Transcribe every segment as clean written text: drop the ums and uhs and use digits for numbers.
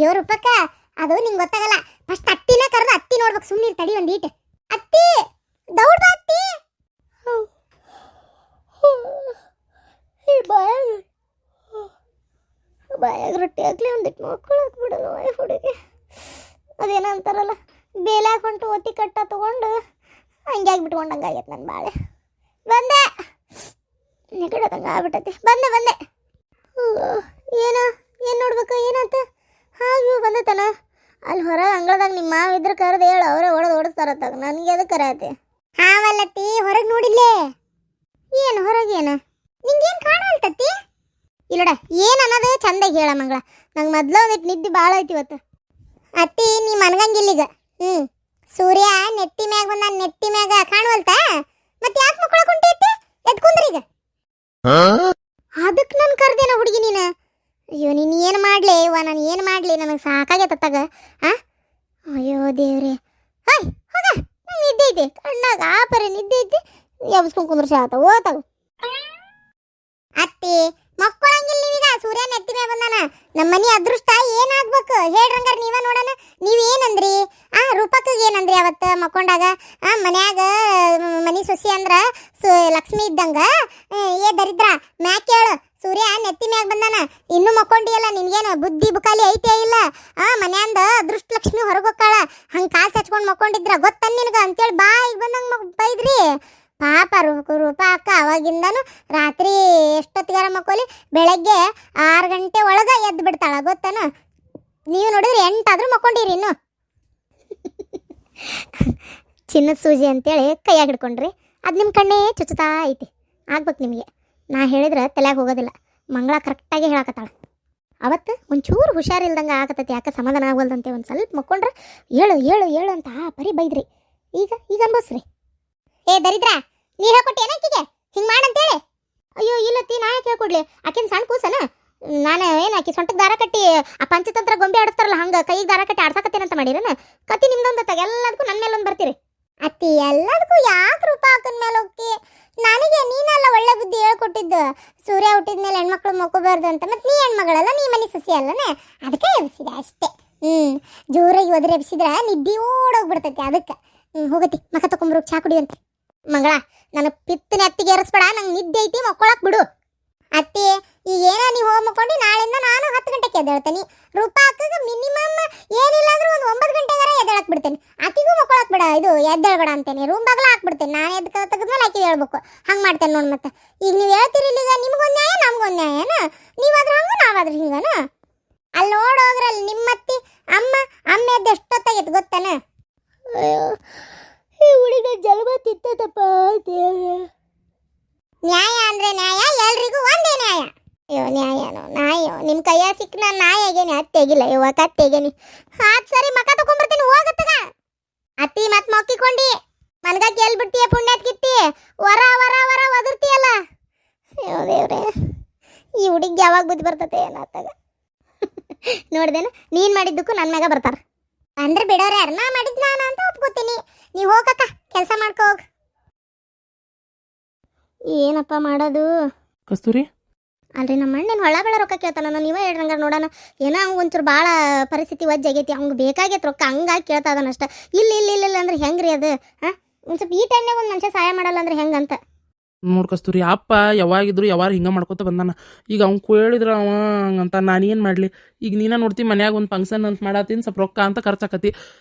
ಅಯ್ಯೋ ರೂಪಕ್ಕ, ಅದು ನಿಂಗೆ ಗೊತ್ತಾಗಲ್ಲ. ಫಸ್ಟ್ ಅತ್ತಿನ ಕರೆದು ಅತ್ತಿ ನೋಡ್ಬೇಕು. ಸುಮ್ಮನೆ ತಡಿ ಒಂದೀಟ್. ಅತ್ತಿ ದೌಡ್ ಬಾ ಅತ್ತಿ. ಬಾಯಾಗ ರೊಟ್ಟಿ ಹಾಕ್ಲಿ ಒಂದಿಟ್ಟು ಮಕ್ಕಳಕ್ಕೆ ಬಿಡಲ್ಲ ಹುಡುಗಿ. ಅದೇನೋ ಅಂತಾರಲ್ಲ, ಬೇಲೆ ಹಾಕೊಂಡು ಒತ್ತಿ ಕಟ್ಟ ತಗೊಂಡು ಹಂಗೆ ಆಗಿಬಿಟ್ಕೊಂಡಂಗೆ ಆಗೈತೆ ನನ್ನ ಬಾಳೆ. ಬಂದೆ ನೆಗಡದಂಗೆ ಆಗ್ಬಿಟ್ಟೈತಿ. ಬಂದೆ ಏನು ನೋಡ್ಬೇಕು? ಏನಂತ ಹಾಗೆ ಬಂದೈತನ? ಅಲ್ಲಿ ಹೊರಗೆ ಅಂಗಳದಾಗ ನಿಮ್ಮ ಮಾವ ಇದ್ರ ಕರೆದು ಹೇಳು, ಅವರೇ ಓಡಿಸ್ತಾರತ್ತಾಗ. ನನಗೆ ಅದಕ್ಕೆ ಕರೆಯತ್ತೆ. ಹಾವಲ್ಲತ್ತಿ, ಹೊರಗೆ ನೋಡಿಲ್ಲೇ. ಏನು ಹೊರಗೇನು? ನಿಂಗೇನು ಕಾಣಲ್ತತ್ತಿ? ಇಲ್ಲಡ, ಏನು ಅನ್ನೋದು ಚಂದಾಗಿ ಹೇಳ ಮಗಳ. ನಂಗೆ ಮೊದ್ಲು ಒಂದಿಟ್ಟು ನಿದ್ದೆ ಭಾಳ ಐತಿ ಇವತ್ತು. ಅತ್ತಿ ನೀ ಮನ್ಗಂಗಿಲ್ಲೀಗ. ಸೂರ್ಯ ನೆತ್ತಿ ಮ್ಯಾಗ ಬಂದ, ನೆತ್ತಿ ಮ್ಯಾಗ ಕಾಣುವಲ್ತ. ಮತ್ತೆ ಯಾಕೆ ಮಕ್ಕಳ ಕುಂಟೈತಿ? ಎದ್ಕೊಂಡ್ರಿ ಈಗ. ಅದಕ್ಕೆ ನಾನು ಕರ್ದೇನ ಹುಡುಗಿ ನೀನು? ಅಯ್ಯೋ ನೀನು ಏನು ಮಾಡಲಿ ಇವ? ನಾನು ಏನು ಮಾಡಲಿ? ನನಗೆ ಸಾಕಾಗೈತತ್ತಾಗ. ಅಯ್ಯೋ ದೇವ್ರೆ. ಹಾಯ್ ಹೋಗ, ನಂಗೆ ನಿದ್ದೆ ಐತಿ ಕಣ್ಣಾಗ. ಆಪರೆ ನಿದ್ದೆ ಐತಿ. ಎಬ್ಸ್ಕೊಂಡು ಕುಂದ್ರ ಶಾತ ಓತಾಗ. ಅತ್ತಿ ಮಕ್ಕಳಂಗಿಲ್ಲ ನೀವೀಗ. ಸೂರ್ಯ ನೆತ್ತಿ ಮ್ಯಾಗ ಬಂದಾನ. ನಮ್ಮ ಮನೆ ಅದೃಷ್ಟ ಏನಾಗ್ಬೇಕು ಹೇಳ್ರಂಗಾರ ನೀವ ನೋಡೋಣ. ನೀವೇನಂದ್ರಿ? ರೂಪಕ್ಕಿಗೆ ಏನಂದ್ರಿ ಅವತ್ತು ಮಕ್ಕೊಂಡಾಗ? ಮನ್ಯಾಗ ಮನಿ ಸೊಸಿ ಅಂದ್ರ ಲಕ್ಷ್ಮಿ ಇದ್ದಂಗ. ಏ ದರಿದ್ರ, ಮ್ಯಾಕ್ ಹೇಳು. ಸೂರ್ಯ ನೆತ್ತಿ ಮ್ಯಾಗ ಬಂದಾನ, ಇನ್ನೂ ಮಕ್ಕೊಂಡಿಯಲ್ಲ. ನಿನ್ಗೇನು ಬುದ್ಧಿ ಬುಕಾಲಿ ಐತೆ ಇಲ್ಲ? ಮನ್ಯಾಂದ ಅದೃಷ್ಟ ಲಕ್ಷ್ಮಿ ಹೊರಗೋಕ್ಕಾಳ. ಹಂಗೆ ಕಾಲು ಚಚ್ಕೊಂಡು ಮಕ್ಕೊಂಡಿದ್ರ ಗೊತ್ತ ನಿನಗ ಅಂತೇಳಿ ಬಾಯಿಗೆ ಬಂದಂಗೆ ಬೈದ್ರಿ. ಪಾಪ ರೂಪ ಅಕ್ಕ ಅವಾಗಿಂದನು ರಾತ್ರಿ ಎಷ್ಟೊತ್ತಿಗಾರ ಮಕ್ಕೋಲಿ, ಬೆಳಗ್ಗೆ 6 ಗಂಟೆ ಒಳಗೆ ಎದ್ದು ಬಿಡ್ತಾಳ ಗೊತ್ತನ. ನೀವು ನೋಡಿದ್ರೆ 8 ಆದ್ರೂ ಮಕ್ಕೊಂಡಿರಿ ಇನ್ನು. ಚಿನ್ನದ ಸೂಜಿ ಅಂತೇಳಿ ಕೈಯಾಗ ಹಿಡ್ಕೊಂಡ್ರಿ. ಅದು ನಿಮ್ಮ ಕಣ್ಣೇ ಚುಚ್ಚುತ್ತಾ ಐತಿ. ಆಗ್ಬೇಕು ನಿಮಗೆ. ನಾ ಹೇಳಿದ್ರೆ ತಲೆಯಾಗ ಹೋಗೋದಿಲ್ಲ. ಮಂಗಳ ಕರೆಕ್ಟಾಗಿ ಹೇಳಕತ್ತಾಳ. ಅವತ್ತು ಒಂಚೂರು ಹುಷಾರಿಲ್ದಂಗೆ ಆಗತ್ತೈತಿ. ಯಾಕೆ ಸಮಾಧಾನ ಆಗೋಲ್ದಂತೆ. ಒಂದು ಸ್ವಲ್ಪ ಮಕ್ಕೊಂಡ್ರೆ ಏಳು ಅಂತ ಬರೀ ಬೈದ್ರಿ. ಈಗ ಅನ್ಬೋಸ್ರಿ. ಏ ದರಿದ್ರ, ನೀ ಹೇಳ್ಕೊಟ್ಟಿ ಏನಕ್ಕಿಗೆ ಹಿಂಗೆ ಮಾಡಂತೇಳಿ? ಅಯ್ಯೋ ಇಲ್ಲತ್ತಿ, ನಾ ಯಾಕೆ ಹೇಳ್ಕೊಡ್ಲಿ? ಆಕಿನ ಸಣ್ಣ ಕೂಸನ. ನಾನು ಏನು ಆಕಿ ಸೊಂಟಕ್ಕೆ ದಾರ ಕಟ್ಟಿ ಆ ಪಂಚತಂತ್ರ ಗೊಂಬೆ ಆಡಿಸ್ತಾರಲ್ಲ ಹಂಗೆ ಕೈಗೆ ದಾರ ಕಟ್ಟಿ ಆಡ್ಸಕತ್ತೇನಂತ ಮಾಡಿರೇನ? ಕತ್ತಿ ನಿಮ್ದೊಂದು ತಗ. ಎಲ್ಲದಕ್ಕೂ ನನ್ನ ಮೇಲೆ ಒಂದು ಬರ್ತೀರಿ. ಅತ್ತಿ ಎಲ್ಲದಕ್ಕೂ ಯಾಕೆ ರೂಪ ಹಾಕನ ಮೇಲೆ ಹೋಗಿ? ನನಗೆ ನೀನೆಲ್ಲ ಒಳ್ಳೆ ಬುದ್ಧಿ ಹೇಳ್ಕೊಟ್ಟಿದ್ದು. ಸೂರ್ಯ ಹುಟ್ಟಿದ ಮೇಲೆ ಹೆಣ್ಮಕ್ಳು ಮಕ್ಕೋಬಾರ್ದು ಅಂತ. ಮತ್ತೆ ನೀ ಹೆಣ್ಮಗಳಲ್ಲ, ನೀ ಮನೆ ಸಸಿ ಅಲ್ಲನೇ, ಅದಕ್ಕೆ ಎಬ್ಸಿದೆ ಅಷ್ಟೇ. ಜೋರಾಗಿ ಒದ್ರೆ ಎಬ್ಸಿದ್ರೆ ನಿದ್ದೆ ಓಡೋಗ್ಬಿಡ್ತೈತಿ. ಅದಕ್ಕೆ ಹೋಗತಿ ಮಕ ತಕೊಂಬ್ರು, ಚಾ ಕುಡಿಯುವಂತ. ಮಂಗಳ, ನನ್ನ ಪಿತ್ತನೆ ಅತ್ತಿಗೆ ಏರಿಸ್ಬೇಡ. ನಂಗೆ ನಿದ್ದೆ ಐತಿ, ಮಕ್ಕೊಳಕ್ ಬಿಡು. ಅತ್ತಿ ಈಗ ಏನೋ ನೀವು ಹೋಗಿ ಮಕ್ಕೊಂಡು ನಾಳೆಯಿಂದ ನಾನು 10 ಗಂಟೆಗೆ ಎದ್ದೇಳ್ತೇನೆ. ರೂಪ ಅಕ್ಕಗೆ ಮಿನಿಮಮ್ ಏನಿಲ್ಲ ಅಂದ್ರೆ ಒಂದು 9 ಗಂಟೆಗಾರ ಎದ್ದೇಳಕ್ ಬಿಡ್ತೇನೆ. ಆಕಿಗೂ ಮಕ್ಕೊಳಕ್ ಬಿಡ, ಇದು ಎದ್ದೇಳ್ಬೇಡ ಅಂತೇನೆ. ರೂಮ್ ಬಾಗ್ಲ ಹಾಕ್ಬಿಡ್ತೇನೆ. ನಾನು ಎದ್ದು ತೆಗೆದ್ಮೇಲೆ ಆಕಿ ಹೇಳ್ಬೇಕು. ಹಂಗೆ ಮಾಡ್ತೇನೆ ನೋಡಿ. ಮತ್ತೆ ಈಗ ನೀವು ಹೇಳ್ತೀರಿ ಈಗ ನಿಮ್ಗೊಂದು ನ್ಯಾಯ ನಮ್ಗೊಂದು ನ್ಯಾಯನ? ನೀವಾದ್ರೆ ಹಂಗ ನಾವಾದ್ರೆ ಹಿಂಗನ? ಅಲ್ಲಿ ನೋಡೋಗ್ರಲ್ಲಿ ನಿಮ್ಮತ್ತಿ ಅಮ್ಮ ಎದ್ದು ಎಷ್ಟೊತ್ತಾಗೈತೆ ಗೊತ್ತಾನ? ಈ ಹುಡುಗ ಜನ್ಮ ತಿತ್ತದಪ್ಪ. ನ್ಯಾಯ ಅಂದ್ರೆ ನ್ಯಾಯ, ಎಲ್ರಿಗೂ ಒಂದೇ ನ್ಯಾಯ. ಅಯ್ಯೋ ನ್ಯಾಯನೋ ನಾಯೋ, ನಿಮ್ಮ ಕೈಯ ಸಿಕ್ಕ ನಾನು ನಾಯಿ ಆಗೇನಿ, ಅತ್ತೆಗಿಲ್ಲ. ಇವ ಕತ್ತೆಗೇನಿ. ಸರಿ ಮಕ ತಗೊಂಡ್ಬರ್ತೀನಿ, ಹೋಗತ್ತಗ. ಅತ್ತಿ ಮತ್ ಮೊಕ್ಕಿಕೊಂಡಿ ಮನ್ಗ ಕೇಳ್ಬಿಡ್ತೀಯ ಪುಣ್ಯತ್ ಕಿತ್ತಿ. ವರ ಒದರ್ತೀಯಲ್ಲ. ಅಯ್ಯೋ ದೇವ್ರೆ, ಈ ಹುಡುಗಿ ಯಾವಾಗ ಬುದ್ಧಿ ಬರ್ತತೆ ಏನಾತಾಗ? ನೋಡ್ದೇನು, ನೀನ್ ಮಾಡಿದ್ದಕ್ಕೂ ನನ್ನ ಮ್ಯಾಗ ಬರ್ತಾರ. ಅಂದ್ರೆ ಬಿಡೋರು ಯಾರು? ನಾ ಮಾಡಿದ್ ನಾನು ಅಂತ ಒಪ್ಕೋತೀನಿ. ನೀವು ಹೋಗಕ್ಕ, ಕೆಲಸ ಮಾಡ್ಕೋ ಹೋಗ್. ಏನಪ್ಪ ಮಾಡೋದು? ಕಸ್ತೂರಿ ಅಲ್ರಿ, ನಮ್ಮ ಅಣ್ಣನ ಹೊಳ ರೊಕ್ಕ ಕೇಳ್ತಾನ. ನೀವೇ ಹೇಳ್ರಂಗ ನೋಡೋಣ. ಏನೋ ಹಂಗೆ ಒಂಚೂರು ಭಾಳ ಪರಿಸ್ಥಿತಿ ವಜ್ಜಾಗೈತಿ. ಹಂಗೆ ಬೇಕಾಗೈತೆ ರೊಕ್ಕ, ಹಂಗಾಗಿ ಕೇಳ್ತಾ ಅಷ್ಟೆ. ಇಲ್ಲ ಅಂದ್ರೆ ಹೆಂಗ್ರಿ ಅದು? ಒಂದು ಸ್ವಲ್ಪ ಈ ಟೈಮ್ನಾಗ ಒಂದು ಮನುಷ್ಯ ಸಹಾಯ ಮಾಡಲ್ಲ ಅಂದ್ರೆ ಹೆಂಗಂತ ನೋಡ್ ಕಸ್ತೂರಿ. ಅಪ್ಪ ಯಾವಾಗಿದ್ರು ಯಾವಾಗ ಹಿಂಗೆ ಮಾಡ್ಕೊತ ಬಂದಾನ. ಈಗ ಅವ್ನು ಕೇಳಿದ್ರ ಅವ ಹಂಗಂತ ನಾನೇನು ಮಾಡಲಿ? ಈಗ ನೀನ ನೋಡ್ತಿ ಮನ್ಯಾಗ ಒಂದು ಫಂಕ್ಷನ್ ಅಂತ ಮಾಡತ್ತೀನಿ, ಸ್ವಲ್ಪ ರೊಕ್ಕ ಅಂತ ಖರ್ಚಾಕತಿ.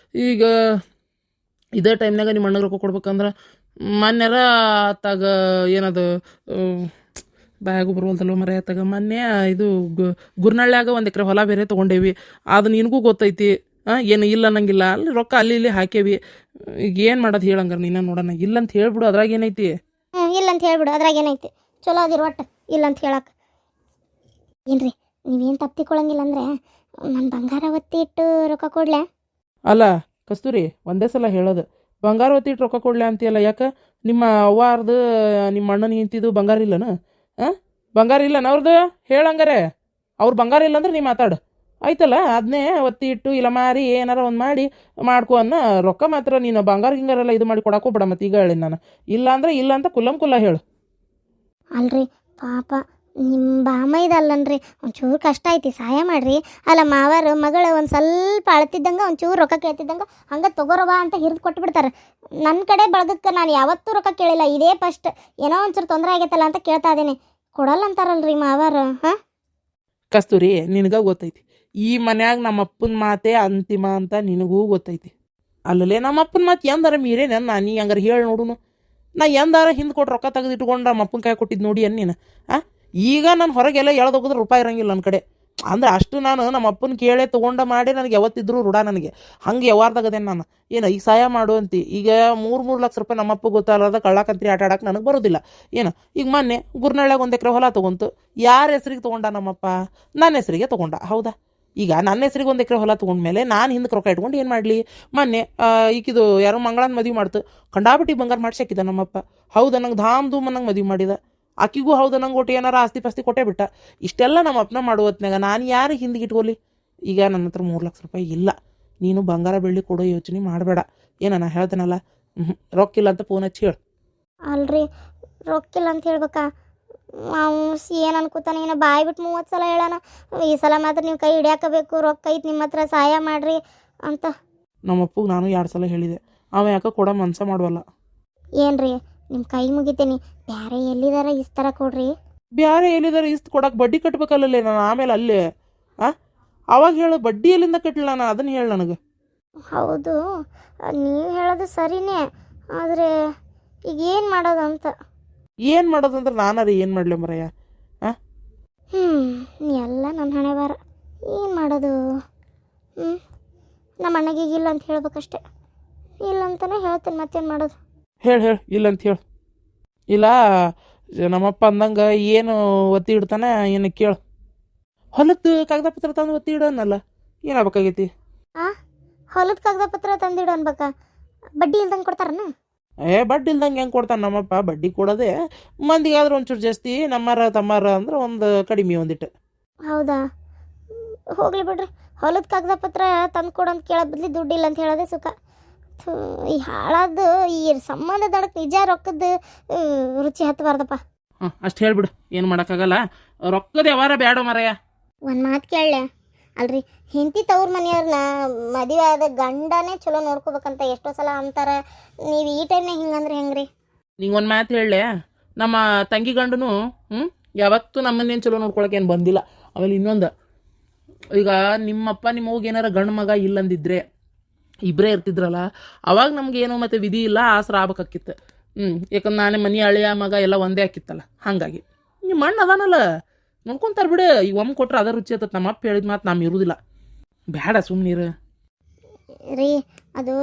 ಈಗ ಇದೇ ಟೈಮ್ನಾಗ ನಿಮ್ಮ ಅಣ್ಣಗೆ ರೊಕ್ಕ ಕೊಡ್ಬೇಕಂದ್ರೆ ಮೊನ್ನೆರ ಆತಾಗ ಏನದು ಬ್ಯಾಗು ಬರುವಂತಲ್ಲ ಮರ ಆತಾಗ ಮೊನ್ನೆ ಇದು ಗುರ್ನಳ್ಳ್ಯಾಗ 1 ಎಕರೆ ಹೊಲ ಬೇರೆ ತೊಗೊಂಡೇವಿ. ಅದು ನಿನಗೂ ಗೊತ್ತೈತಿ. ಏನು ಇಲ್ಲ ಅನ್ನಂಗಿಲ್ಲ. ಅಲ್ಲಿ ರೊಕ್ಕ ಅಲ್ಲಿ ಇಲ್ಲಿ ಹಾಕೇವಿ. ಈಗ ಏನು ಮಾಡೋದು ಹೇಳಂಗಾರ ನೀನ ನೋಡೋಣ. ಇಲ್ಲಂತ ಹೇಳ್ಬಿಡು, ಅದ್ರಾಗ ಏನೈತಿ? ಇಲ್ಲ ಅಂತ ಹೇಳ್ಬಿಡು, ಅದ್ರಾಗ ಏನೈತಿ? ಚಲೋ ಅದಿರು ಒಟ್ಟು ಇಲ್ಲ ಅಂತ ಹೇಳಕ್ಕೆ. ಏನ್ರಿ ನೀವೇನು ತಪ್ಪಿಕೊಳ್ಳಂಗಿಲ್ಲ ಅಂದರೆ ನಾನು ಬಂಗಾರ ಒತ್ತಿ ಇಟ್ಟು ರೊಕ್ಕ ಕೊಡ್ಲೆ? ಅಲ್ಲ ಕಸ್ತೂರಿ, ಒಂದೇ ಸಲ ಹೇಳೋದು. ಬಂಗಾರ ಒತ್ತಿ ಇಟ್ಟು ರೊಕ್ಕ ಕೊಡ್ಲೆ ಅಂತೀಯಲ್ಲ, ಯಾಕೆ? ನಿಮ್ಮ ಅವ್ವಾರ್ದು ನಿಮ್ಮ ಅಣ್ಣನ ನಿಂತಿದ್ದು ಬಂಗಾರ ಇಲ್ಲನ? ಬಂಗಾರ ಇಲ್ಲನ ಅವ್ರದ್ದು? ಹೇಳಂಗಾರೆ. ಅವ್ರು ಬಂಗಾರ ಇಲ್ಲ ಅಂದ್ರೆ ನೀ ಮಾತಾಡು ಆಯ್ತಲ್ಲ. ಅದನ್ನೇ ಒತ್ತಿ ಇಟ್ಟು ಇಲ್ಲ ಮಾರಿ ಏನಾರ ಒಂದು ಮಾಡಿ ಮಾಡ್ಕೊ ಅನ್ನ. ರೊಕ್ಕ ಮಾತ್ರ ನೀನು ಬಂಗಾರ ಗಿಂಗಾರೆಲ್ಲ ಇದು ಮಾಡಿ ಕೊಡಕ್ಕೂ ಬಿಡ. ಮತ್ತೆ ಈಗ ಹೇಳಿ ನಾನು ಇಲ್ಲ ಅಂದ್ರೆ ಇಲ್ಲ ಅಂತ ಕುಲ್ಲ ಹೇಳು. ಅಲ್ರಿ ಪಾಪ ನಿಮ್ಮ ಬಾಮೈದಲ್ಲನ್ರಿ ಒಂಚೂರು ಕಷ್ಟ ಐತಿ ಸಹಾಯ ಮಾಡ್ರಿ. ಅಲ್ಲ ಮಾವಾರ ಮಗಳು ಒಂದು ಸ್ವಲ್ಪ ಅಳ್ತಿದ್ದಂಗೆ ಒಂಚೂರು ರೊಕ್ಕ ಕೇಳ್ತಿದ್ದಂಗೆ ಹಂಗೆ ತಗೋರವ ಅಂತ ಹಿರಿದು ಕೊಟ್ಟು ಬಿಡ್ತಾರೆ. ನನ್ನ ಕಡೆ ಬಳಗಕ್ಕೆ ನಾನು ಯಾವತ್ತೂ ರೊಕ್ಕ ಕೇಳಿಲ್ಲ, ಇದೇ ಫಸ್ಟ್. ಏನೋ ಒಂಚೂರು ತೊಂದರೆ ಆಗೈತಲ್ಲ ಅಂತ ಕೇಳ್ತಾ ಇದ್ದೀನಿ. ಕೊಡಲ್ಲ ಅಂತಾರಲ್ರಿ ಮಾವಾರ. ಹಾಂ ಕಸ್ತೂರಿ, ನಿನಗ ಗೊತ್ತೈತಿ ಈ ಮನ್ಯಾಗ ನಮ್ಮ ಅಪ್ಪನ ಮಾತೇ ಅಂತಿಮ ಅಂತ ನಿನಗೂ ಗೊತ್ತೈತಿ. ಅಲ್ಲಲ್ಲೇ ನಮ್ಮ ಅಪ್ಪನ ಮಾತು ಎಂದಾರ ಮೀರೇನ ನೀ ಹಂಗಾರ ಹೇಳಿ ನೋಡುನು. ನಾ ಎಂದಾರ ಹಿಂದೆ ಕೊಟ್ಟು ರೊಕ್ಕ ತೆಗೆದಿಟ್ಕೊಂಡು ನಮ್ಮ ಅಪ್ಪನ ಕೈ ಕೊಟ್ಟಿದ್ದು ನೋಡಿ ನೀನು. ಈಗ ನಾನು ಹೊರಗೆಲ್ಲ ಎಳ್ದೋಗಿದ್ರೆ ರೂಪಾಯಿ ಇರಂಗಿಲ್ಲ ನನ್ನ ಕಡೆ. ಅಂದ್ರೆ ಅಷ್ಟು ನಾನು ನಮ್ಮ ಅಪ್ಪನ ಕೇಳೇ ತೊಗೊಂಡ ಮಾಡಿ ನನಗೆ ಯಾವತ್ತಿದ್ರು ರೂಢ. ನನಗೆ ಹಂಗೆ ಯಾವಾರ್ದಾಗದೇನು ನಾನು ಏನು ಈಗ ಸಹಾಯ ಮಾಡು ಅಂತಿ. ಈಗ 3 ಲಕ್ಷ ರೂಪಾಯಿ ನಮ್ಮ ಅಪ್ಪ ಗೊತ್ತಾಗದ ಕಳ್ಳಾಕಂತ್ರಿ ಆಟ ಆಡಕ್ಕೆ ನನಗೆ ಬರೋದಿಲ್ಲ. ಏನು ಈಗ ಮೊನ್ನೆ ಗುರ್ನಳ್ಳ್ಯಾಗ 1 ಎಕರೆ ಹೊಲ ತೊಗೊಂತು. ಯಾರ ಹೆಸ್ರಿಗೆ ತೊಗೊಂಡ ನಮ್ಮಪ್ಪ? ನನ್ನ ಹೆಸರಿಗೆ ತೊಗೊಂಡ. ಹೌದಾ? ಈಗ ನನ್ನ ಹೆಸ್ರಿಗೆ 1 ಎಕರೆ ಹೊಲ ತೊಗೊಂಡ್ಮೇಲೆ ನಾನು ಹಿಂದಕ್ಕೆ ರೊಕ್ಕ ಇಟ್ಕೊಂಡು ಏನು ಮಾಡಲಿ? ಮೊನ್ನೆ ಈಗಿದು ಯಾರೋ ಮಂಗಳನ ಮದುವೆ ಮಾಡ್ತು, ಕಂಡಾಬಿಟ್ಟು ಬಂಗಾರ ಮಾಡ್ಸಾಕಿದ ನಮ್ಮಪ್ಪ. ಹೌದಾ? ನಂಗೆ ಧಾಮ್ ಧೂಮ್ ಅನ್ನಂಗೆ ಮದುವೆ ಮಾಡಿದ. ಆಕಿಗೂ ಹೌದು ನಂಗೆ ಒಟ್ಟು ಏನಾರ ಆಸ್ತಿ ಪಾಸ್ತಿ ಕೊಟ್ಟೇ ಬಿಟ್ಟ. ಇಷ್ಟೆಲ್ಲ ನಮ್ಮ ಅಪ್ಪನ ಮಾಡುವತ್ನಾಗ ನಾನು ಯಾರಿಗೆ ಹಿಂದಿಗೆ ಇಟ್ಕೊಲಿ? ಈಗ ನನ್ನ ಹತ್ರ 3 ಲಕ್ಷ ರೂಪಾಯಿ ಇಲ್ಲ. ನೀನು ಬಂಗಾರ ಬೆಳ್ಳಿ ಕೊಡೋ ಯೋಚನೆ ಮಾಡಬೇಡ. ನಾ ಹೇಳ್ತೇನಲ್ಲ, ರೊಕ್ಕಿಲ್ಲ ಅಂತ ಫೋನ್ ಹಚ್ಚಿ ಹೇಳು. ಅಲ್ರಿ ರೊಕ್ಕಿಲ್ಲ ಅಂತ ಹೇಳ್ಬೇಕಾ? ಅವ್ ಏನು ಅನ್ಕೋತಾನೆ, ಏನೋ ಬಾಯಿ ಬಿಟ್ಟು 30 ಸಲ ಹೇಳೋಣ. ಈ ಸಲ ಮಾತ್ರ ನೀವು ಕೈ ಹಿಡಿಯಾಕಬೇಕು, ರೊಕ್ಕ ಐತಿ ನಿಮ್ಮ ಹತ್ರ, ಸಹಾಯ ಮಾಡ್ರಿ ಅಂತ. ನಮ್ಮಪ್ಪಗೆ ನಾನು 2 ಸಲ ಹೇಳಿದೆ, ಅವ ಯಾಕೆ ಕೊಡೋ ಮನ್ಸ ಮಾಡುವಲ್ಲ. ಏನ್ರಿ ನಿಮ್ಮ ಕೈ ಮುಗಿತೀನಿ, ಬ್ಯಾರೆ ಎಲ್ಲಿದಾರ ಇಸ್ತಾರ ಕೊಡ್ರಿ. ಬ್ಯಾರೆ ಎಲ್ಲಿದಾರೆ ಇಷ್ಟು ಕೊಡಕ್ಕೆ ಬಡ್ಡಿ ಕಟ್ಬೇಕಲ್ಲೇ ನಾನು ಆಮೇಲೆ ಅಲ್ಲೇ. ಅವಾಗ ಹೇಳು, ಬಡ್ಡಿ ಎಲ್ಲಿಂದ ಕಟ್ಟಲಿಲ್ಲ ನಾನು ಅದನ್ನು ಹೇಳು ನನಗೆ. ಹೌದು, ನೀವು ಹೇಳೋದು ಸರಿನೇ, ಆದರೆ ಈಗ ಏನು ಮಾಡೋದು ಅಂತ. ಏನು ಮಾಡೋದಂದ್ರೆ ನಾನಾರ ಏನು ಮಾಡಲಿ ಮರಯ್ಯ? ಎಲ್ಲ ನನ್ನ ಹಣೆ ಬಾರ. ಏನು ಮಾಡೋದು? ನಮ್ಮ ಅಣ್ಣಗೀಗ ಇಲ್ಲ ಅಂತ ಹೇಳ್ಬೇಕಷ್ಟೆ. ಇಲ್ಲ ಅಂತಲೇ ಹೇಳ್ತೇನೆ, ಮತ್ತೇನು ಮಾಡೋದು? ಹೇಳು ಇಲ್ಲ ಅಂತ ಹೇಳು. ಇಲ್ಲ ನಮ್ಮಪ್ಪ ಅಂದಂಗೆ ಏನು ಒತ್ತಿ ಇಡ್ತಾನೆ ಏನು ಕೇಳು. ಹೊಲದ್ದು ಕಾಗದ ಪತ್ರ ತಂದು ಒತ್ತಿ ಇಡೋನಲ್ಲ, ಏನಾಗಬೇಕಾಗೈತಿ? ಹೊಲದ ಕಾಗದ ಪತ್ರ ತಂದಿಡು ಅನ್ಬೇಕಾ? ಬಡ್ಡಿ ಇಲ್ದಂಗೆ ಕೊಡ್ತಾರನ? ಬಡ್ಡಿ ಇಲ್ದಂಗೆ ಹೆಂಗೆ ಕೊಡ್ತಾನೆ ನಮ್ಮಪ್ಪ? ಬಡ್ಡಿ ಕೊಡೋದೆ ಮಂದಿಗಾದ್ರೆ ಒಂಚೂರು ಜಾಸ್ತಿ, ನಮ್ಮರ ತಮ್ಮರ ಅಂದ್ರೆ ಒಂದು ಕಡಿಮೆ ಒಂದಿಟ್ಟು. ಹೌದಾ? ಹೋಗ್ಲಿ ಬಿಡ್ರಿ. ಹೊಲದ ಕಾಗದ ಪತ್ರ ತಂದು ಕೊಡು ಅಂತ ಕೇಳೋ ಬದಲಿ ದುಡ್ಡಿಲ್ಲ ಅಂತ ಹೇಳೋದೇ ಸುಖ. ಈ ಹಾಳಾದ್ದು ಈ ಸಂಬಂಧ ದಡಕ್ಕೆ ನಿಜ ರೊಕ್ಕದ ರುಚಿ ಹತ್ತಬಾರ್ದಪ್ಪ. ಅಷ್ಟು ಹೇಳ್ಬಿಡು, ಏನು ಮಾಡೋಕ್ಕಾಗಲ್ಲ. ರೊಕ್ಕದ ಯಾವಾರ ಬೇಡ ಮರಯ್ಯ. ಒಂದು ಮಾತು ಕೇಳಲೆ, ಅಲ್ರಿ ಹೆಂಡತಿ ತವ್ರ ಮನೆಯವ್ರನ್ನ ಮದುವೆ ಆದ ಗಂಡನೇ ಚಲೋ ನೋಡ್ಕೋಬೇಕಂತ ಎಷ್ಟೋ ಸಲ ಅಂತಾರೆ. ನೀವು ಈ ಟೈಮ್ನಾಗ ಹಿಂಗಂದ್ರೆ ಹೆಂಗ್ರಿ? ನಿಂಗೆ ಒಂದು ಮಾತು ಹೇಳಲೆ, ನಮ್ಮ ತಂಗಿ ಗಂಡನು ಯಾವತ್ತೂ ನಮ್ಮನ್ನೇನು ಚಲೋ ನೋಡ್ಕೊಳಕ್ಕೆ ಏನು ಬಂದಿಲ್ಲ. ಆಮೇಲೆ ಇನ್ನೊಂದು, ಈಗ ನಿಮ್ಮಪ್ಪ ನಿಮ್ಮ ಹೋಗಿ ಏನಾರ ಗಂಡು ಮಗ ಇಲ್ಲಂದಿದ್ರೆ ಇಬ್ಬರೇ ಇರ್ತಿದ್ರಲ್ಲ, ಅವಾಗ ನಮ್ಗೆ ಏನೋ ಮತ್ತೆ ವಿಧಿ ಇಲ್ಲ, ಆಸರ ಆಗ್ಬೇಕಾಕಿತ್ತು. ಯಾಕಂದ್ರೆ ನಾನೇ ಮನೆ ಹಳೆಯ ಮಗ ಎಲ್ಲ ಒಂದೇ ಹಾಕಿತ್ತಲ್ಲ. ಹಾಗಾಗಿ ನಿಮ್ಮ ಮಣ್ಣು ಅದಾನಲ್ಲ, ನೋಡ್ಕೊಂತಾರೆ ಬಿಡು. ಈಗ ಒಮ್ಮೆ ಕೊಟ್ರೆ ಅದ ರುಚಿ ಆತತ್. ನಮ್ಮ ಅಪ್ಪ ಹೇಳಿದ ಮಾತು ನಮ್ಮ ಇರುವುದಿಲ್ಲ. ಬೇಡ ಸುಮ್ಮನೀರು ರೀ. ಅದು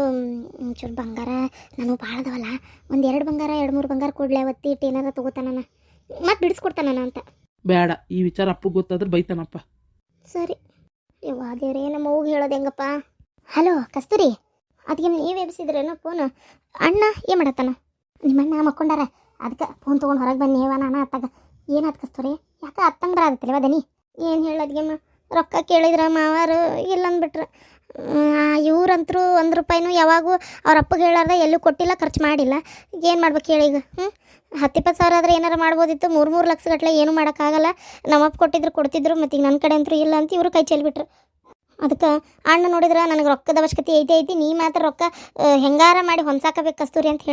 ಒಂಚೂರು ಬಂಗಾರ ನಾನು ಭಾಳ ಅದಾವಲ್ಲ, 1-2 ಬಂಗಾರ 2-3 ಬಂಗಾರ ಕೊಡ್ಲೆ, ಒತ್ತಿ ಇಟ್ಟು ಏನಾರ ತೊಗೋತಾನ, ಮತ್ತೆ ಬಿಡಿಸ್ಕೊಡ್ತಾನ ಅಂತ. ಬೇಡ, ಈ ವಿಚಾರ ಅಪ್ಪಗೆ ಗೊತ್ತಾದ್ರೆ ಬೈತಾನಪ್ಪ. ಸರಿ ಯವ್ವಾ ದೇವ್ರೇ, ನಮ್ಮ ಹೋಗಿ ಹೇಳೋದು ಹೆಂಗಪ್ಪ? ಹಲೋ ಕಸ್ತೂರಿ, ಅದಕ್ಕೆ ನೀವು ಎಬ್ಸಿದ್ರೇನೋ ಫೋನ್? ಅಣ್ಣ ಏನು ಮಾಡತ್ತಾನ? ನಿಮ್ಮಣ್ಣ ಮಕ್ಕೊಂಡಾರ, ಅದಕ್ಕೆ ಫೋನ್ ತೊಗೊಂಡು ಹೊರಗೆ ಬನ್ನಿವ ನಾನು ಅತ್ತಾಗ. ಏನಾಯ್ತು ಕಸ್ತೂರಿ? ಯಾಕೆ ಅತ್ತಂಗ್ರ ಆಗತ್ತಿಲ್ಲವ ದನಿ? ಏನು ಹೇಳೋದ್ಗೆಮ್ಮ? ರೊಕ್ಕ ಕೇಳಿದ್ರ ಮಾವಾರು ಇಲ್ಲ ಅಂದ್ಬಿಟ್ರೆ. ಇವ್ರಂತರೂ 1 ರೂಪಾಯಿನೂ ಯಾವಾಗೂ ಅವ್ರ ಅಪ್ಪಗೆ ಹೇಳಾರ್ದ ಎಲ್ಲೂ ಕೊಟ್ಟಿಲ್ಲ, ಖರ್ಚು ಮಾಡಿಲ್ಲ. ಈಗ ಏನು ಮಾಡ್ಬೇಕು ಹೇಳಿ? ಈಗ 10-20 ಸಾವಿರ ಆದರೆ ಏನಾರು ಮಾಡ್ಬೋದಿತ್ತು. 3 ಲಕ್ಷ ಗಟ್ಟಲೆ ಏನೂ ಮಾಡೋಕ್ಕಾಗಲ್ಲ. ನಮ್ಮಪ್ಪ ಕೊಟ್ಟಿದ್ರು ಕೊಡ್ತಿದ್ರು, ಮತ್ತು ಈಗ ನನ್ನ ಕಡೆ ಅಂತೂ ಇಲ್ಲ ಅಂತ ಇವರು ಕೈ ಚೆಲ್ಬಿಟ್ರು. ಅದಕ್ಕೆ ಅಣ್ಣ ನೋಡಿದ್ರೆ ನನಗೆ ರೊಕ್ಕದ ಅವಶ್ಯಕತೆ ಐತಿ, ನೀ ಮಾತ್ರ ರೊಕ್ಕ ಹೆಂಗಾರ ಮಾಡಿ ಹೊಂದ್ಸಾಕಬೇಕು ಕಸ್ತೂರಿ ಅಂತ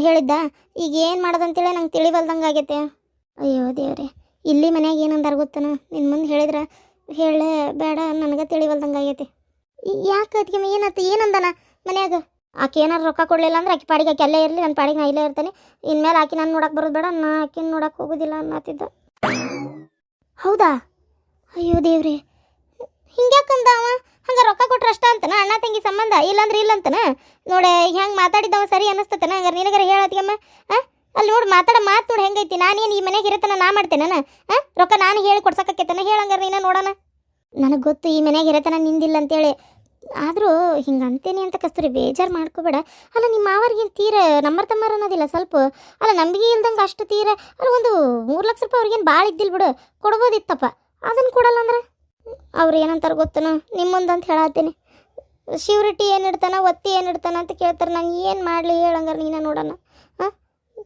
ಹೇಳಿದ್ದ. ಈಗ ಏನು ಮಾಡೋದಂತೇಳಿ ನಂಗೆ ತಿಳಿವಲ್ದಂಗೆ ಆಗೈತೆ. ಅಯ್ಯೋ ದೇವ್ರೆ, ಇಲ್ಲಿ ಮನ್ಯಾಗ ಏನಂದಾರ ಗೊತ್ತನ? ನಿನ್ನ ಮುಂದೆ ಹೇಳಿದ್ರೆ ಹೇಳೇ ಬೇಡ, ನನಗೆ ತಿಳಿವಲ್ದಂಗೆ ಆಗೈತಿ. ಯಾಕೆ ಅದಕ್ಕೆ ಏನಾಯ್ತು? ಏನಂದನ ಮನ್ಯಾಗ? ಆಕೆ ಏನಾರು ರೊಕ್ಕ ಕೊಡಲಿಲ್ಲ ಅಂದ್ರೆ ಆಕೆ ಪಾಡಿಗೆ ಆಕೆ ಅಲ್ಲೇ ಇರಲಿ, ನನ್ನ ಪಾಡಿಗೆ ನಾ ಇಲ್ಲೇ ಇರ್ತಾನೆ. ಇನ್ಮೇಲೆ ಆಕೆ ನಾನು ನೋಡಕ್ಕೆ ಬರೋದು ಬೇಡ, ನಾ ಆಕೆನ ನೋಡಕ್ಕೆ ಹೋಗೋದಿಲ್ಲ ಅನ್ನತ್ತಿದ್ದ. ಹೌದಾ? ಅಯ್ಯೋ ದೇವ್ರೆ, ಹಿಂಗ್ಯಾಕಂದ ಅವ? ಹಂಗೆ ರೊಕ್ಕ ಕೊಟ್ರೆ ಅಷ್ಟ ಅಂತನ ಅಣ್ಣ ತಂಗಿ ಸಂಬಂಧ? ಇಲ್ಲಾಂದ್ರೆ ಇಲ್ಲ ಅಂತನ? ನೋಡಿ ಹೆಂಗೆ ಮಾತಾಡಿದ್ದವ ಸರಿ ಅನ್ನಿಸ್ತತನ? ಹಂಗಾರೆ ನಿನಗರ ಹೇಳತ್ತಿಗಮ್ಮ. ಅಲ್ಲಿ ನೋಡಿ ಮಾತಾಡೋ ಮಾತು ನೋಡಿ ಹೆಂಗೈತಿ. ನಾನೇನು ಈ ಮನೆಗೆ ಇರತ್ತನ ನಾ ಮಾಡ್ತೇನೆ? ರೊಕ್ಕ ನಾನು ಹೇಳಿ ಕೊಡ್ಸಕತ್ತೇನ? ಹೇಳಂಗಾರೆ ನೀನು ನೋಡೋಣ. ನನಗೆ ಗೊತ್ತು ಈ ಮನೆಗೆ ಇರತ್ತನ ನಿಂದಿಲ್ಲ ಅಂತೇಳಿ, ಆದರೂ ಹಿಂಗೆ ಅಂತೇನೆ ಅಂತ ಕಸ್ತೂರಿ ಬೇಜಾರು ಮಾಡ್ಕೋಬೇಡ. ಅಲ್ಲ ನಿಮ್ಮ ಮಾವರಿಗೇನು ತೀರ ನಮ್ಮರ್ ತಮ್ಮರ ಅನ್ನೋದಿಲ್ಲ ಸ್ವಲ್ಪ? ಅಲ್ಲ ನಂಬಿಕೆ ಇಲ್ದಂಗೆ ಅಷ್ಟು ತೀರ ಅಲ್ಲ, ಒಂದು 3 ಲಕ್ಷ ರೂಪಾಯಿ ಅವ್ರಿಗೇನು ಭಾಳ ಇದ್ದಿಲ್ಲ ಬಿಡು, ಕೊಡ್ಬೋದಿತ್ತಪ್ಪ. ಅದನ್ನು ಕೊಡಲ್ಲ ಅಂದ್ರೆ ಅವ್ರು ಏನಂತಾರೆ ಗೊತ್ತನ? ನಿಮ್ಮೊಂದಂತ ಹೇಳತ್ತೀನಿ. ಶ್ಯೂರಿಟಿ ಏನಿಡ್ತಾನ, ಒತ್ತಿ ಏನಿಡ್ತಾನ ಅಂತ ಕೇಳ್ತಾರೆ. ನಂಗೆ ಏನು ಮಾಡಲಿ ಹೇಳಂಗಾರೆ ನೀನು ನೋಡೋಣ.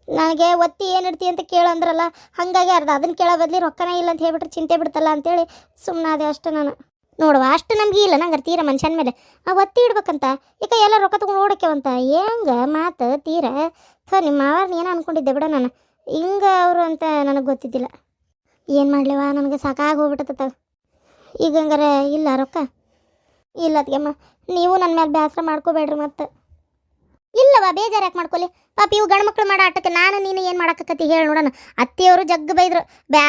ನನಗೆ ಒತ್ತಿ ಏನು ಇಡ್ತಿ ಅಂತ ಕೇಳಂದ್ರಲ್ಲ, ಹಾಗಾಗಿ ಅರ್ಧ ಅದನ್ನು ಕೇಳೋ ಬದ್ಲಿ ರೊಕ್ಕನೇ ಇಲ್ಲ ಅಂತ ಹೇಳ್ಬಿಟ್ರೆ ಚಿಂತೆ ಬಿಡ್ತಲ್ಲ ಅಂತೇಳಿ ಸುಮ್ಮನಾದೆ ಅಷ್ಟು ನಾನು. ನೋಡುವ ಅಷ್ಟು ನಮ್ಗೆ ಇಲ್ಲ ನಂಗೆ ತೀರ ಮನುಷ್ಯನ ಮೇಲೆ ಆ ಒತ್ತಿ ಇಡ್ಬೇಕಂತ ಈಗ ಎಲ್ಲ ರೊಕ್ಕ ತೊಗೊಂಡು ಓಡಕ್ಕೆವಂತ ಹೆಂಗೆ ಮಾತು ತೀರ ನಿಮ್ಮ ಮಾವಾರ್ನ ಏನೋ ಅನ್ಕೊಂಡಿದ್ದೆ ಬಿಡ ನಾನು. ಹಿಂಗೆ ಅವರು ಅಂತ ನನಗೆ ಗೊತ್ತಿದ್ದಿಲ್ಲ. ಏನು ಮಾಡಲಿವ, ನನಗೆ ಸಾಕಾಗಿ ಹೋಗ್ಬಿಟ್ಟತ್ತ. ಈಗ ಹಂಗಾರೆ ಇಲ್ಲ ರೊಕ್ಕ ಇಲ್ಲ ಅದಕ್ಕೆಮ್ಮ. ನೀವು ನನ್ನ ಮೇಲೆ ಬೇಸರ ಮಾಡ್ಕೋಬೇಡ್ರಿ ಮತ್ತೆ. ಇಲ್ಲವ ಬೇಜಾರು ಯಾಕೆ ಮಾಡ್ಕೊಲಿ ಪಾಪ, ಇವು ಗಂಡು ಮಕ್ಳು ಮಾಡೋ ಆಟಕ್ಕೆ ನಾನು ನೀನು ಏನು ಮಾಡಾಕತ್ತಿ ಹೇಳಿ ನೋಡೋಣ. ಅತ್ತಿಯವರು ಜಗ್ಗ ಬೈದ್ರು,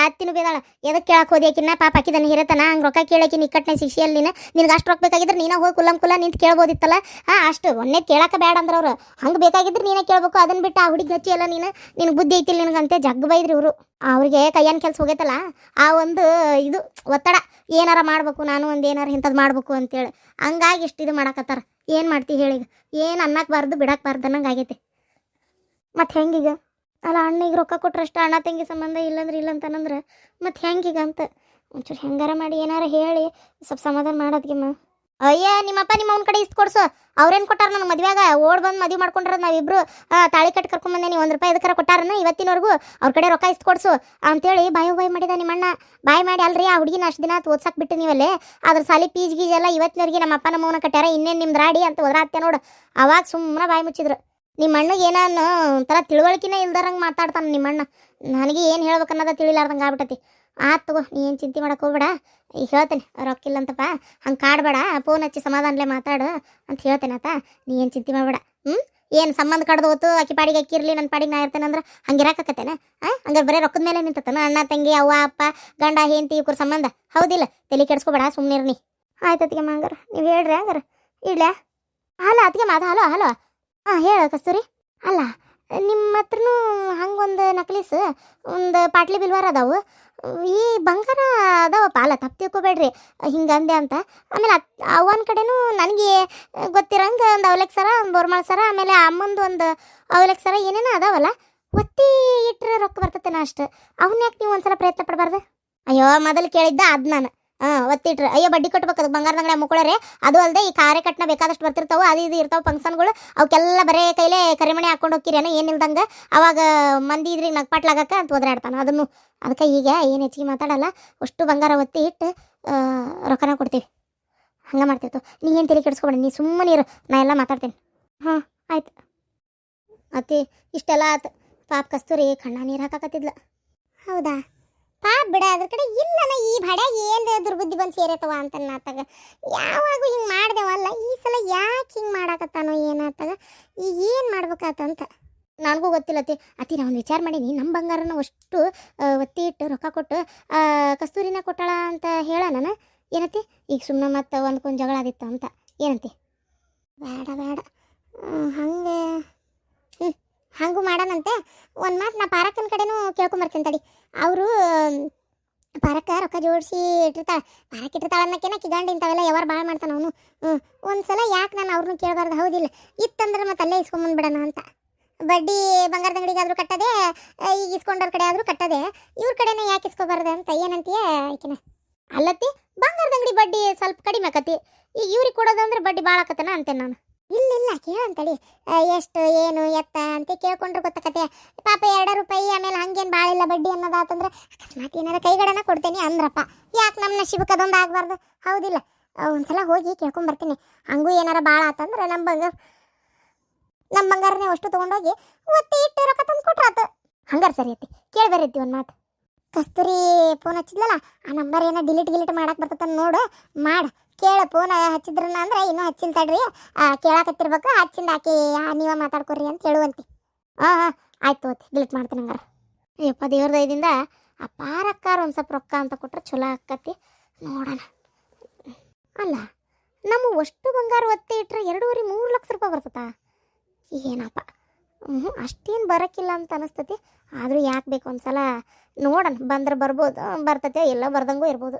ಅತ್ತಿನೂ ಬೇದಾಳ, ಎದಕ್ಕೆ ಕೇಳಕ್ಕೆ ಹೋದ್ಯಾಕಿನ್ನ ಪಾಪ ಹಾಕಿದಾನೆ ಹಿರತನ ಹಂಗೆ ರೊಕ್ಕ ಕೇಳಕ್ಕೆ ನಿಕ್ಕಟ್ಟನೆ ಶಿಕ್ಷೆಯಲ್ಲಿ ನಿನಗೆ ಅಷ್ಟು ರೊಕ್ಕ ಬೇಕಾಗಿದ್ರೆ ನೀನು ಹೋಗಿ ಕುಲ್ಲ ನಿಂತು ಕೇಳ್ಬೋದಿತ್ತಲ್ಲ. ಅಷ್ಟು ಒಂದೇ ಕೇಳಕ್ಕೆ ಬೇಡ ಅಂದ್ರೆ ಅವ್ರು ಹಂಗೆ ಬೇಕಾಗಿದ್ರೆ ನೀನೇ ಕೇಳಬೇಕು. ಅದನ್ನು ಬಿಟ್ಟು ಆ ಹುಡುಗಿ ಹಚ್ಚಿ ಎಲ್ಲ ನಿನಗೆ ಬುದ್ಧಿ ಐತಿಲ್ಲ ನಿನಗಂತೆ ಜಗ್ಗ ಬೈದ್ರಿ ಇವರು. ಅವ್ರಿಗೆ ಕೈಯನ್ ಕೆಲಸ ಹೋಗೈತಲ್ಲ ಆ ಒಂದು ಇದು ಒತ್ತಡ, ಏನಾರ ಮಾಡಬೇಕು ನಾನು ಒಂದು ಏನಾರ ಇಂಥದ್ದು ಮಾಡಬೇಕು ಅಂತೇಳಿ ಹಂಗಾಗಿ ಇಷ್ಟು ಇದು ಮಾಡಾಕತ್ತಾರ. ಏನು ಮಾಡ್ತೀವಿ ಹೇಳೀಗ, ಏನು ಅನ್ನಕ್ಬಾರ್ದು ಬಿಡಾಕ್ಬಾರ್ದು ಅನ್ನಂಗೆ ಆಗೈತೆ. ಮತ್ತು ಹೆಂಗೀಗ ಅಲ್ಲ, ಅಣ್ಣಿಗೆ ರೊಕ್ಕ ಕೊಟ್ರಷ್ಟು ಅಣ್ಣ ತಂಗಿ ಸಂಬಂಧ ಇಲ್ಲಂದ್ರೆ ಇಲ್ಲ ಅಂತಂದ್ರೆ ಮತ್ತು ಹೆಂಗೀಗ ಅಂತ ಒಂಚೂರು ಹೆಂಗಾರ ಮಾಡಿ ಏನಾರ ಹೇಳಿ ಸ್ವಲ್ಪ ಸಮಾಧಾನ ಮಾಡೋದ್ಗಿಮ್ಮ. ಅಯ್ಯ ನಿಮ್ಮಪ್ಪ ನಿಮ್ಮ ಅವ್ನ ಕಡೆ ಇಷ್ಟು ಕೊಡ್ಸು, ಅವ್ರೇನು ಕೊಟ್ಟಾರ ನನಗೆ ಮದುವೆಯಾಗ ಓಡ್ ಬಂದು ಮದುವೆ ಮಾಡ್ಕೊಂಡ್ರದ್ದು ನಾವಿಬ್ರು ತಾಳಿ ಕಟ್ಟಿ ಕರ್ಕೊಂಬಂದೇನಿ. $1 ಇದಕ್ಕಾರ ಕೊಟ್ಟಾರನ ಇವತ್ತಿನವರೆಗೂ ಅವ್ರ ಕಡೆ ರೊಕ್ಕ ಇಷ್ಟು ಕೊಡ್ಸು ಅಂತೇಳಿ ಬಾಯಿ ಮಾಡಿದ ನಿಮ್ಮಣ್ಣ. ಬಾಯಿ ಮಾಡಿ ಅಲ್ರಿ ಆ ಹುಡುಗಿನ ಅಷ್ಟು ದಿನ ಓದ್ಸಕ್ಕೆ ಬಿಟ್ಟು ನೀವಲ್ಲೇ ಅದ್ರ ಸಾಲಿ ಪೀಜ್ ಗೀಜ್ ಎಲ್ಲ ಇವತ್ತಿನವರೆಗೆ ನಮ್ಮ ಅಪ್ಪ ನಮ್ಮವನ ಕಟ್ಟಾರ, ಇನ್ನೇನು ನಿಮ್ದು ರಾಡಿ ಅಂತ ಹೋದ್ರಾತ್ತೆ ನೋಡು. ಅವಾಗ ಸುಮ್ಮನೆ ಬಾಯಿ ಮುಚ್ಚಿದ್ರು. ನಿಮ್ಮ ಅಣ್ಣಗೆ ಏನಾನು ಒಂಥರ ತಿಳುವಳಿಕೆನೇ ಇಲ್ದಾರಂಗೆ ಮಾತಾಡ್ತಾನೆ ನಿಮ್ಮಣ್ಣ. ನನಗೆ ಏನು ಹೇಳ್ಬೇಕನ್ನೋದ ತಿಳಿಲಾರ್ದಂಗೆ ಆಗ್ಬಿಟ್ಟತಿ. ಆತು ತಗೋ, ನೀ ಏನು ಚಿಂತೆ ಮಾಡಕ್ಕೆ ಹೋಗ್ಬೇಡ, ಈಗ ಹೇಳ್ತೇನೆ ರೊಕ್ಕ ಇಲ್ಲಂತಪ್ಪ ಹಂಗೆ ಕಾಡಬೇಡ, ಫೋನ್ ಹಚ್ಚಿ ಸಮಾಧಾನಲೇ ಮಾತಾಡು ಅಂತ ಹೇಳ್ತೇನೆ ಆತ. ನೀ ಏನು ಚಿಂತೆ ಮಾಡಬೇಡ. ಏನು ಸಂಬಂಧ ಕಡ್ದು ಹೋತು ಆಕಿ ಪಾಡಿಗೆ ಅಕ್ಕಿರ್ಲಿ ನನ್ನ ಪಾಡಿಗೆ ನಾ ಇರ್ತೇನೆ ಅಂದ್ರೆ ಹಂಗೆ ಇರಾಕತ್ತೇನೆ. ಹಂಗಾರೆ ಬರೀ ರೊಕ್ಕದ ಮೇಲೆ ನಿಂತತನ ಅಣ್ಣ ತಂಗಿ ಅವ್ವ ಅಪ್ಪ ಗಂಡ ಹೆಂಡತಿ ಇವ್ರ ಸಂಬಂಧ ಹೌದಿಲ್ಲ. ತಲೆ ಕೆಡ್ಸ್ಕೊಬೇಡ, ಸುಮ್ಮನೆ ನೀ ಆಯ್ತು ಅತ್ತಿಗೆ ಹಂಗಾರ ನೀವು ಹೇಳ್ರಿ. ಹಂಗಾರ ಇಡ್ಲ್ಯಾ? ಅಲ್ಲ ಅತ್ತಿಗೆ ಮಾದ ಹಲೋ ಹಲೋ ಹೇಳು ಕಸ್ತೂರಿ. ಅಲ್ಲ ನಿಮ್ಮ ಹತ್ರನೂ ಹಂಗೊಂದು ನಕ್ಲೀಸ್ ಒಂದು ಪಾಟ್ಲಿ ಬಿಲ್ವಾರ ಅದಾವು, ಈ ಬಂಗಾರ ಅದಾವಪ್ಪ. ಅಲ್ಲ ತಪ್ಪು ತಿಳ್ಕೊಬೇಡ್ರಿ ಹಿಂಗಂದೆ ಅಂತ. ಆಮೇಲೆ ಅವನ ಕಡೆನೂ ನನಗೆ ಗೊತ್ತಿರಂಗೆ ಒಂದು ಅವಲೆಕ್ ಸರ, ಒಂದು ಬೋರ್ಮಾಳ ಸರ, ಆಮೇಲೆ ಅಮ್ಮಂದು ಒಂದು ಅವಲೆಕ್ ಸರ ಏನೇನೋ ಅದಾವಲ್ಲ, ಒತ್ತಿ ಇಟ್ಟರೆ ರೊಕ್ಕ ಬರ್ತತೇನ ಅಷ್ಟು. ಅವನ್ನ ಯಾಕೆ ನೀವು ಒಂದ್ಸಲ ಪ್ರಯತ್ನ ಪಡಬಾರ್ದು? ಅಯ್ಯೋ ಮೊದಲು ಕೇಳಿದ್ದ ಅದು ನಾನು ಒತ್ತಿಟ್ರೆ ಅಯ್ಯೋ ಬಡ್ಡಿ ಕಟ್ಬೇಕು, ಅದು ಬಂಗಾರದ ಅಂಗಡಿ ಮುಕ್ಕಳರೆ. ಅದು ಅಲ್ಲದೆ ಈ ಕಾರೆ ಕಟ್ನ ಬೇಕಾದಷ್ಟು ಬರ್ತಿರ್ತಾವೆ, ಅದು ಇದು ಇರ್ತಾವೆ ಫಂಕ್ಷನ್ಗಳು, ಅವಕ್ಕೆಲ್ಲ ಬರೇ ಕೈಲೇ ಕರಿಮಣಿ ಹಾಕೊಂಡು ಹೋಗಿರೇನೋ ಏನಿಲ್ದಂಗೆ. ಅವಾಗ ಮಂದಿ ಇದ್ರಿಗೆ ನಗ್ಪಾಟ್ಲಾಗಕ್ಕೆ ಅಂತ ಒದರಾಡ್ತಾನೆ. ಅದನ್ನು ಅದಕ್ಕೆ ಈಗ ಏನು ಹೆಚ್ಚಿಗೆ ಮಾತಾಡಲ್ಲ, ಅಷ್ಟು ಬಂಗಾರ ಒತ್ತಿ ಇಟ್ಟು ರೊಕ್ಕನ ಕೊಡ್ತೀವಿ. ಹಂಗೆ ಮಾಡ್ತಿರ್ತು. ನೀ ಏನು ತಲೆ ಕೆಡಿಸ್ಕೊಬೇಡಿ, ನೀ ಸುಮ್ಮನೆ ಇರು, ನಾ ಎಲ್ಲ ಮಾತಾಡ್ತೇನೆ. ಹಾಂ ಆಯ್ತು ಅತ್ತಿ. ಇಷ್ಟೆಲ್ಲ ಆಯ್ತು. ಪಾಪ ಕಸ್ತೂರಿ ಕಣ್ಣ ನೀರು ಹಾಕಾಕತ್ತಿದ್ಲ. ಹೌದಾ ಪಾಪ ಬಿಡ, ಅದ್ರ ಕಡೆ ಇಲ್ಲನ ಈ ಭಡ್ಯಾಗ ಏನು ದುರ್ಬುದ್ಧಿ ಬಂದು ಸೇರೈತವ ಅಂತ ಆತಾಗ. ಯಾವಾಗೂ ಹಿಂಗೆ ಮಾಡ್ದೇವಲ್ಲ, ಈ ಸಲ ಯಾಕೆ ಹಿಂಗೆ ಮಾಡಾಕತ್ತಾನೋ ಏನಾತಾಗ, ಈಗ ಏನು ಮಾಡ್ಬೇಕಾತಂತ ನನಗೂ ಗೊತ್ತಿಲ್ಲತಿ. ಅತಿ ನಾನು ವಿಚಾರ ಮಾಡೀನಿ, ನಮ್ಮ ಬಂಗಾರನ ಅಷ್ಟು ಒತ್ತಿ ಇಟ್ಟು ರೊಕ್ಕ ಕೊಟ್ಟು ಕಸ್ತೂರಿನ ಕೊಟ್ಟಾಳ ಅಂತ ಹೇಳ ನಾನು. ಏನತಿ ಈಗ ಸುಮ್ಮನೆ ಮತ್ತೆ ಒಂದ್ಕೊಂದು ಜಗಳ ಆದಿತ್ತು ಅಂತ ಏನಂತಿ? ಬೇಡ ಬೇಡ ಹಂಗೆ ಹಾಗೂ ಮಾಡೋಣಂತೆ. ಒಂದು ಮಾತು ನಾ ಪಾರಕ್ಕನ ಕಡೆನೂ ಕೇಳ್ಕೊಂಬರ್ತೀನಿ ತಡಿ. ಅವರು ಪಾರಕ್ಕ ರೊಕ್ಕ ಜೋಡಿಸಿ ಇಟ್ಟಿರ್ತಾಳೆ, ಪಾರಕ್ಕೆ ಇಟ್ಟಿರ್ತಾಳೆ ಅನ್ನೋಕೇನ ಕಿಗಂಡು ಇಂಥವೆಲ್ಲ ಯಾವಾರು ಭಾಳ ಮಾಡ್ತಾನೆ ಅವನು. ಒಂದು ಸಲ ಯಾಕೆ ನಾನು ಅವ್ರನ್ನೂ ಕೇಳಬಾರ್ದು ಹೌದಿಲ್ಲ? ಇತ್ತಂದ್ರೆ ಮತ್ತೆ ಅಲ್ಲೇ ಇಸ್ಕೊಂಬಂದ್ಬಿಡೋಣ ಅಂತ. ಬಡ್ಡಿ ಬಂಗಾರದ ಅಂಗಡಿಗಾದರೂ ಕಟ್ಟದೆ, ಈಗ ಇಸ್ಕೊಂಡವ್ರ ಕಡೆ ಆದರೂ ಕಟ್ಟದೆ, ಇವ್ರ ಕಡೆನೇ ಯಾಕೆ ಇಸ್ಕೊಬಾರ್ದು ಅಂತ ಏನಂತೀಯ ಆಯ್ಕೆನ? ಅಲ್ಲತ್ತಿ ಬಂಗಾರದ ಅಂಗಡಿ ಬಡ್ಡಿ ಸ್ವಲ್ಪ ಕಡಿಮೆ ಆಕತಿ, ಈಗ ಇವ್ರಿಗೆ ಕೊಡೋದಂದ್ರೆ ಬಡ್ಡಿ ಭಾಳ ಆಕತ್ತನ ಅಂತೇನೆ ನಾನು. ಇಲ್ಲ ಕೇಳಂತಡಿ, ಎಷ್ಟು ಏನು ಎತ್ತ ಅಂತ ಕೇಳ್ಕೊಂಡ್ರೆ ಗೊತ್ತಾಕತ್ತೆ. ಪಾಪ $2 ಆಮೇಲೆ ಹಂಗೇನು ಭಾಳ ಇಲ್ಲ ಬಡ್ಡಿ ಅನ್ನೋದಾತಂದ್ರೆ ಅಕಸ್ಮಾತ್ ಏನಾರ ಕೈಗಡನ ಕೊಡ್ತೇನೆ ಅಂದ್ರಪ್ಪ, ಯಾಕೆ ನಮ್ಮ ನಶೀಬಕ್ಕೆ ಅದೊಂದು ಆಗಬಾರ್ದು ಹೌದಿಲ್ಲ? ಒಂದ್ಸಲ ಹೋಗಿ ಕೇಳ್ಕೊಂಬರ್ತೀನಿ. ಹಂಗೂ ಏನಾರ ಭಾಳ ಆತಂದ್ರೆ ನಮ್ಮ ಬಂಗಾರನೇ ಅಷ್ಟು ತೊಗೊಂಡೋಗಿ ಒತ್ತಿ ಇಟ್ಟು ರೊಕ್ಕ ತಂದು ಕೊಟ್ರಾತು. ಹಂಗಾರೆ ಸರಿ ಐತಿ, ಕೇಳ್ಬರೈತಿ ಒಂದು ಮಾತು. ಕಸ್ತೂರಿ ಫೋನ್ ಹಚ್ಚಿದ್ಲಲ್ಲ, ಆ ನಂಬರ್ ಏನೋ ಡಿಲೀಟ್ ಮಾಡಕ್ಕೆ ಬರ್ತೈತೆ ನೋಡು, ಮಾಡು ಕೇಳು. ಫೋನ್ ಹಚ್ಚಿದ್ರನ್ನ ಅಂದ್ರೆ ಇನ್ನೂ ಹಚ್ಚಿಲ್ಲ ತಡ್ರಿ, ಕೇಳಾಕತ್ತಿರ್ಬೇಕು, ಹಚ್ಚಿಂದ ಆಕಿ ನೀವೇ ಮಾತಾಡ್ಕೊರಿ ಅಂತ ಹೇಳುವಂತಿ. ಹಾಂ ಆಯ್ತು ಓತಿ ಡಿಲೀಟ್ ಮಾಡ್ತೀನಿ ಹಂಗಾರೆ. ಅಯ್ಯಪ್ಪ ದೇವ್ರ ದಯದಿಂದ ಆ ಪಾರಕ್ಕಾರ ಒಂದು ಸ್ವಲ್ಪ ರೊಕ್ಕ ಅಂತ ಕೊಟ್ರೆ ಚಲೋ ಆಕತಿ ನೋಡೋಣ. ಅಲ್ಲ ನಮ್ಮ ಅಷ್ಟು ಬಂಗಾರ ಒತ್ತಿ ಇಟ್ರೆ 2.5-3 ಲಕ್ಷ ರೂಪಾಯಿ ಬರ್ತತಾ? ಏನಪ್ಪ ಅಷ್ಟೇನು ಬರೋಕ್ಕಿಲ್ಲ ಅಂತ ಅನಿಸ್ತತಿ. ಆದರೂ ಯಾಕೆ ಬೇಕು ಒಂದ್ಸಲ ನೋಡೋಣ, ಬಂದ್ರೆ ಬರ್ಬೋದು, ಬರ್ತತೆ ಎಲ್ಲ ಬರ್ದಂಗೂ ಇರ್ಬೋದು.